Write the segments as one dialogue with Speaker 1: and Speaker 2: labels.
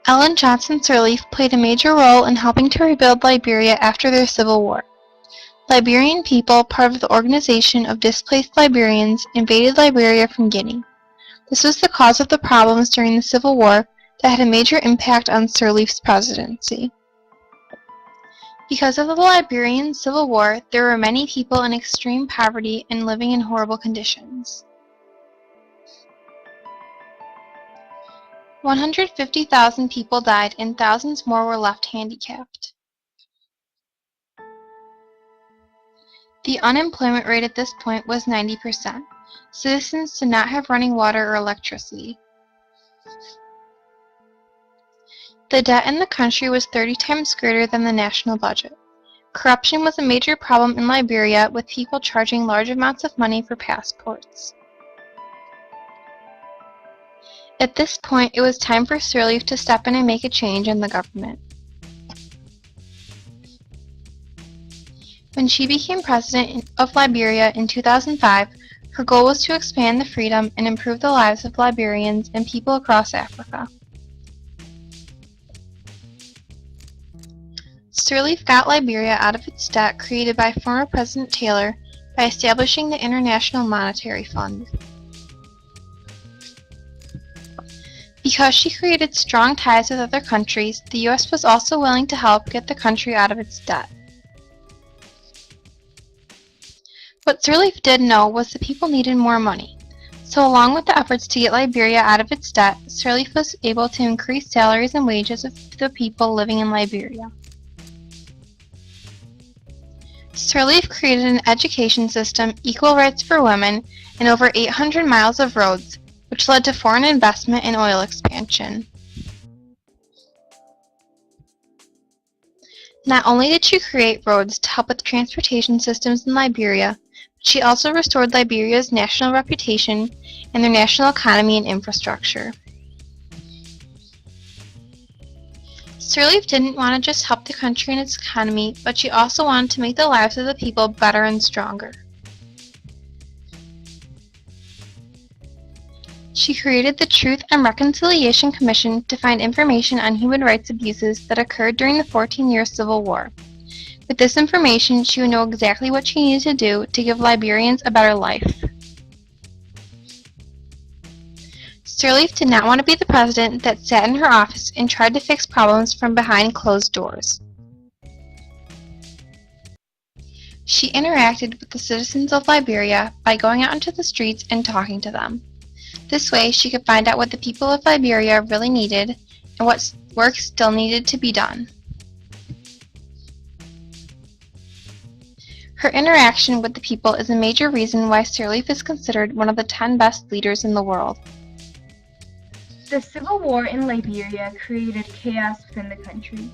Speaker 1: Ellen Johnson Sirleaf played a major role in helping to rebuild Liberia after their civil war. Liberian people, part of the Organization of Displaced Liberians, invaded Liberia from Guinea. This was the cause of the problems during the Civil War that had a major impact on Sirleaf's presidency. Because of the Liberian Civil War, there were many people in extreme poverty and living in horrible conditions. 150,000 people died and thousands more were left handicapped. The unemployment rate at this point was 90%. Citizens did not have running water or electricity. The debt in the country was 30 times greater than the national budget. Corruption was a major problem in Liberia, with people charging large amounts of money for passports. At this point, it was time for Sirleaf to step in and make a change in the government. When she became president of Liberia in 2005, her goal was to expand the freedom and improve the lives of Liberians and people across Africa. Sirleaf got Liberia out of its debt created by former President Taylor by establishing the International Monetary Fund. Because she created strong ties with other countries, the U.S. was also willing to help get the country out of its debt. What Sirleaf did know was the people needed more money. So along with the efforts to get Liberia out of its debt, Sirleaf was able to increase salaries and wages of the people living in Liberia. Sirleaf created an education system, equal rights for women, and over 800 miles of roads, which led to foreign investment in oil expansion. Not only did she create roads to help with transportation systems in Liberia, but she also restored Liberia's national reputation and their national economy and infrastructure. Sirleaf didn't want to just help the country and its economy, but she also wanted to make the lives of the people better and stronger. She created the Truth and Reconciliation Commission to find information on human rights abuses that occurred during the 14-year Civil War. With this information, she would know exactly what she needed to do to give Liberians a better life. Sirleaf did not want to be the president that sat in her office and tried to fix problems from behind closed doors. She interacted with the citizens of Liberia by going out into the streets and talking to them. This way, she could find out what the people of Liberia really needed and what work still needed to be done. Her interaction with the people is a major reason why Sirleaf is considered one of the 10 best leaders in the world.
Speaker 2: The Civil War in Liberia created chaos within the country.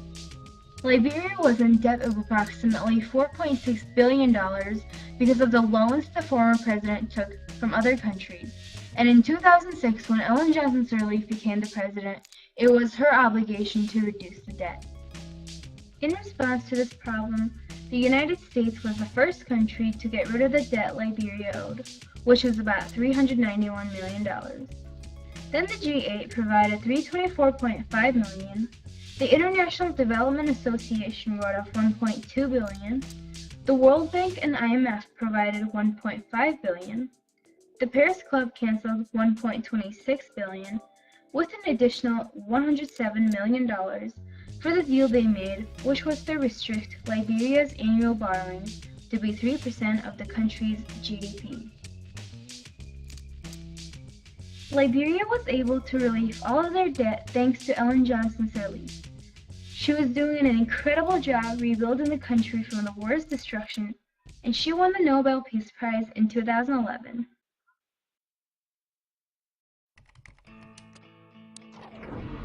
Speaker 2: Liberia was in debt of approximately $4.6 billion because of the loans the former president took from other countries. And in 2006, when Ellen Johnson Sirleaf became the president, it was her obligation to reduce the debt. In response to this problem, the United States was the first country to get rid of the debt Liberia owed, which was about $391 million. Then the G8 provided $324.5 million. The International Development Association wrote off $1.2 billion. The World Bank and IMF provided $1.5 billion. The Paris Club canceled $1.26 billion, with an additional $107 million for the deal they made, which was to restrict Liberia's annual borrowing to be 3% of the country's GDP. Liberia was able to relieve all of their debt thanks to Ellen Johnson Sirleaf. She was doing an incredible job rebuilding the country from the war's destruction, and she won the Nobel Peace Prize in 2011.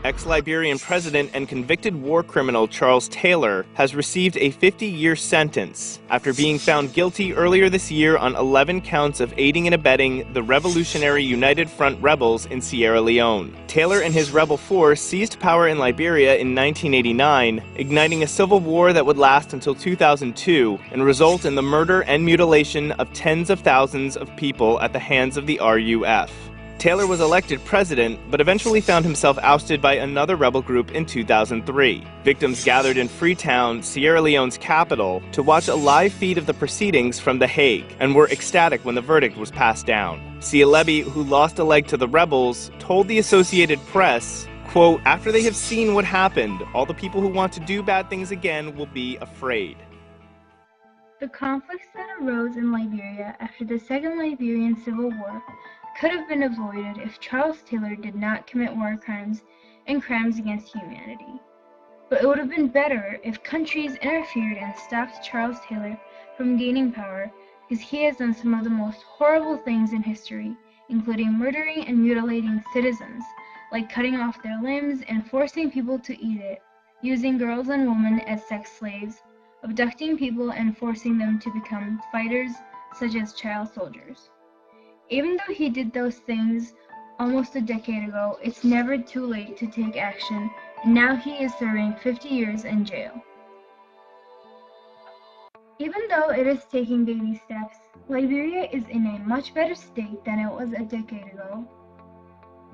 Speaker 3: Ex-Liberian president and convicted war criminal Charles Taylor has received a 50-year sentence after being found guilty earlier this year on 11 counts of aiding and abetting the Revolutionary United Front rebels in Sierra Leone. Taylor and his rebel force seized power in Liberia in 1989, igniting a civil war that would last until 2002 and result in the murder and mutilation of tens of thousands of people at the hands of the RUF. Taylor was elected president, but eventually found himself ousted by another rebel group in 2003. Victims gathered in Freetown, Sierra Leone's capital, to watch a live feed of the proceedings from The Hague, and were ecstatic when the verdict was passed down. Sirleaf, who lost a leg to the rebels, told the Associated Press, quote, "After they have seen what happened, all the people who want to do bad things again will be afraid."
Speaker 2: The conflicts that arose in Liberia after the Second Liberian Civil War could have been avoided if Charles Taylor did not commit war crimes and crimes against humanity. But it would have been better if countries interfered and stopped Charles Taylor from gaining power, because he has done some of the most horrible things in history, including murdering and mutilating citizens, like cutting off their limbs and forcing people to eat it, using girls and women as sex slaves, abducting people and forcing them to become fighters such as child soldiers. Even though he did those things almost a decade ago, it's never too late to take action, and now he is serving 50 years in jail. Even though it is taking baby steps, Liberia is in a much better state than it was a decade ago.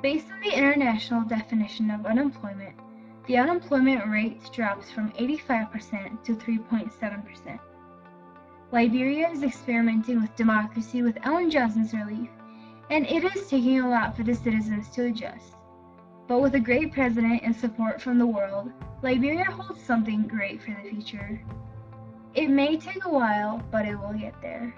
Speaker 2: Based on the international definition of unemployment, the unemployment rate drops from 85% to 3.7%. Liberia is experimenting with democracy with Ellen Johnson's Sirleaf, and it is taking a lot for the citizens to adjust. But with a great president and support from the world, Liberia holds something great for the future. It may take a while, but it will get there.